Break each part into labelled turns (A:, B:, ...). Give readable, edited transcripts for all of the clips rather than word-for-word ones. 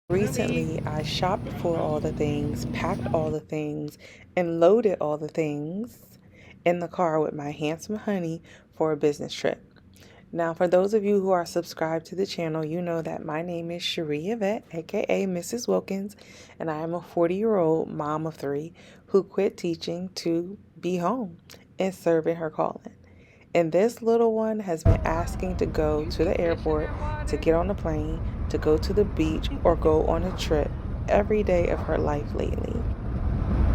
A: Recently, I shopped for all the things, packed all the things, and loaded all the things in the car with my handsome honey for a business trip. Now, for those of you who are subscribed to the channel, you know that my name is Cherie Yvette, aka Mrs. Wilkins, and I am a 40-year-old mom of three who quit teaching to be home and serving her calling. And this little one has been asking to go to the airport, to get on a plane, to go to the beach, or go on a trip every day of her life lately.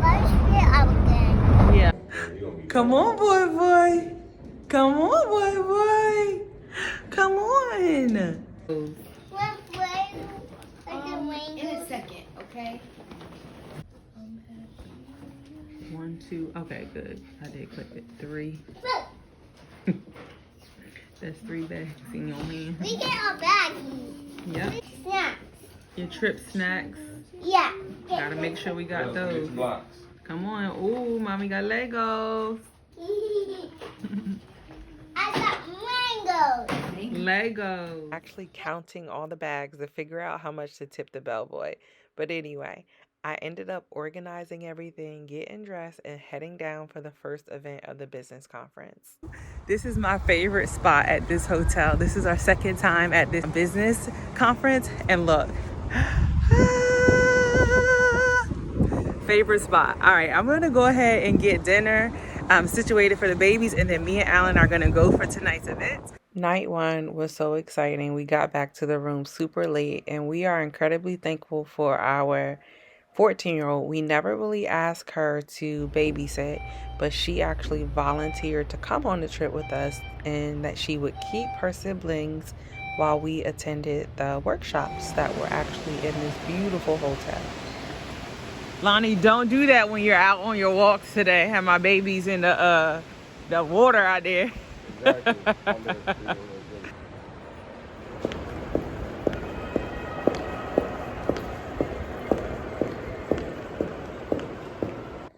B: Let's get out again.
A: Yeah. Come on, boy. Come on, boy. Come on.
B: Let's play
C: In a second, okay?
A: 1, 2. Okay, good. I did click it. 3.
B: Look,
A: That's 3 bags in your hand.
B: we get our bags.
A: Yep.
B: Snacks.
A: Your trip snacks.
B: Yeah.
A: Gotta make sure we got those. Come on. Ooh, mommy got Legos.
B: I got mangoes.
A: Legos. Actually counting all the bags to figure out how much to tip the bellboy. But anyway, I ended up organizing everything, getting dressed, and heading down for the first event of the business conference. This is my favorite spot at this hotel. This is our second time at this business conference, and look. Favorite spot. All right, I'm gonna go ahead and get dinner situated for the babies, and then me and Alan are gonna go for tonight's event. Night one was so exciting. We got back to the room super late, and we are incredibly thankful for our 14-year-old. We never really asked her to babysit, but she actually volunteered to come on the trip with us, and that she would keep her siblings while we attended the workshops that were actually in this beautiful hotel. Lonnie, don't do that when you're out on your walks today. Have my babies in the water out there. Exactly.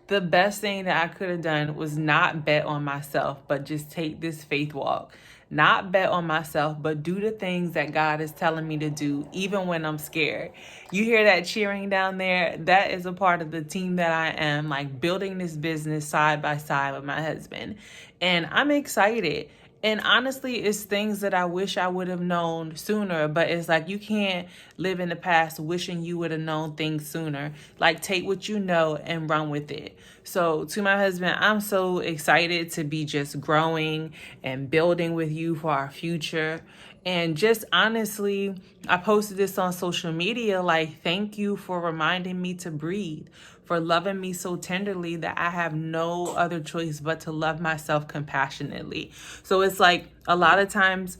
A: The best thing that I could have done was not bet on myself, but just take this faith walk. Not bet on myself, but do the things that God is telling me to do, even when I'm scared. You hear that cheering down there? That is a part of the team that I am, like building this business side by side with my husband. And I'm excited. And honestly, it's things that I wish I would have known sooner, but it's like you can't live in the past wishing you would have known things sooner. Like, take what you know and run with it. So to my husband, I'm so excited to be just growing and building with you for our future. And just honestly, I posted this on social media, like, thank you for reminding me to breathe, for loving me so tenderly that I have no other choice but to love myself compassionately. So it's like a lot of times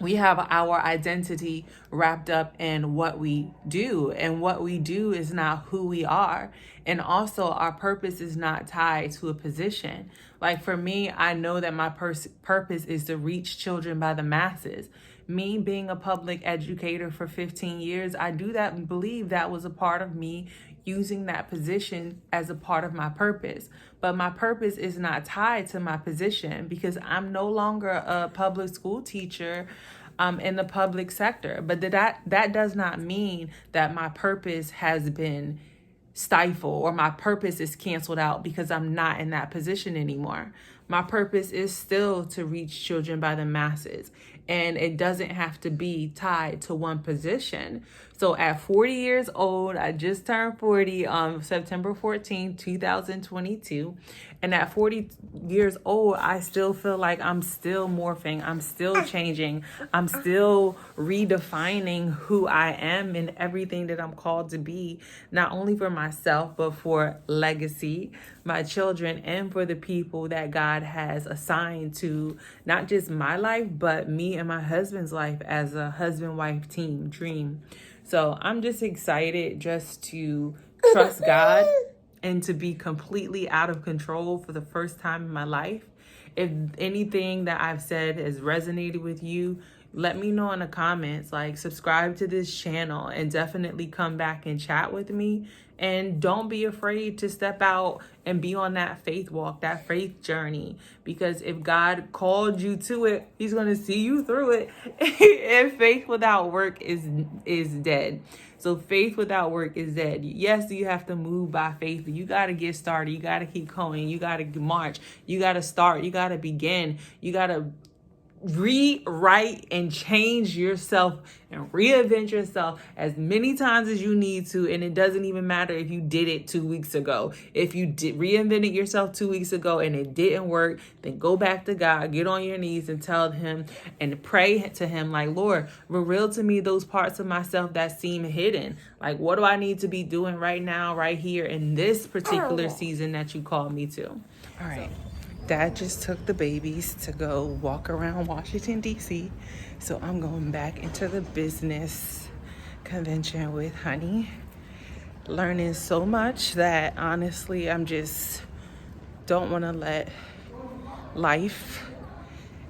A: we have our identity wrapped up in what we do, and what we do is not who we are. And also our purpose is not tied to a position. Like for me, I know that my purpose is to reach children by the masses. Me being a public educator for 15 years, I do that and believe that was a part of me using that position as a part of my purpose. But my purpose is not tied to my position, because I'm no longer a public school teacher in the public sector. But that does not mean that my purpose has been stifled or my purpose is canceled out because I'm not in that position anymore. My purpose is still to reach children by the masses, and it doesn't have to be tied to one position. So at 40 years old, I just turned 40 on September 14, 2022. And at 40 years old, I still feel like I'm still morphing. I'm still changing. I'm still redefining who I am and everything that I'm called to be, not only for myself, but for legacy, my children, and for the people that God has assigned to not just my life, but me and my husband's life as a husband-wife team dream. So I'm just excited just to trust God and to be completely out of control for the first time in my life. If anything that I've said has resonated with you, let me know in the comments. Like, subscribe to this channel and definitely come back and chat with me. And don't be afraid to step out and be on that faith walk, that faith journey. Because if God called you to it, he's going to see you through it. And faith without work is dead. So faith without work is dead. Yes, you have to move by faith, but you got to get started. You got to keep going. You got to march. You got to start. You got to begin. You got to rewrite and change yourself and reinvent yourself as many times as you need to. And it doesn't even matter if you did it 2 weeks ago. If you reinvented yourself 2 weeks ago and it didn't work, then go back to God, get on your knees and tell him and pray to him like, Lord, reveal to me those parts of myself that seem hidden. Like, what do I need to be doing right now, right here in this particular season that you called me to? All right. Dad just took the babies to go walk around Washington, D.C. So I'm going back into the business convention with Honey. Learning so much that honestly, I'm just don't want to let life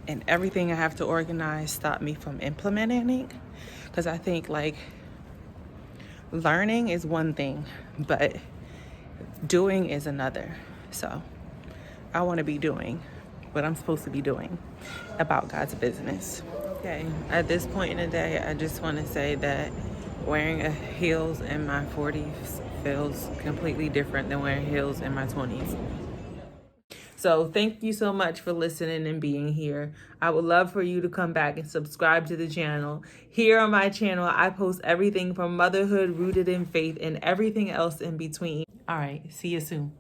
A: and everything I have to organize stop me from implementing it. Because I think like learning is one thing, but doing is another. So I want to be doing what I'm supposed to be doing about God's business. Okay, at this point in the day, I just want to say that wearing heels in my 40s feels completely different than wearing heels in my 20s. So thank you so much for listening and being here. I would love for you to come back and subscribe to the channel. Here on my channel, I post everything from motherhood rooted in faith and everything else in between. All right, see you soon.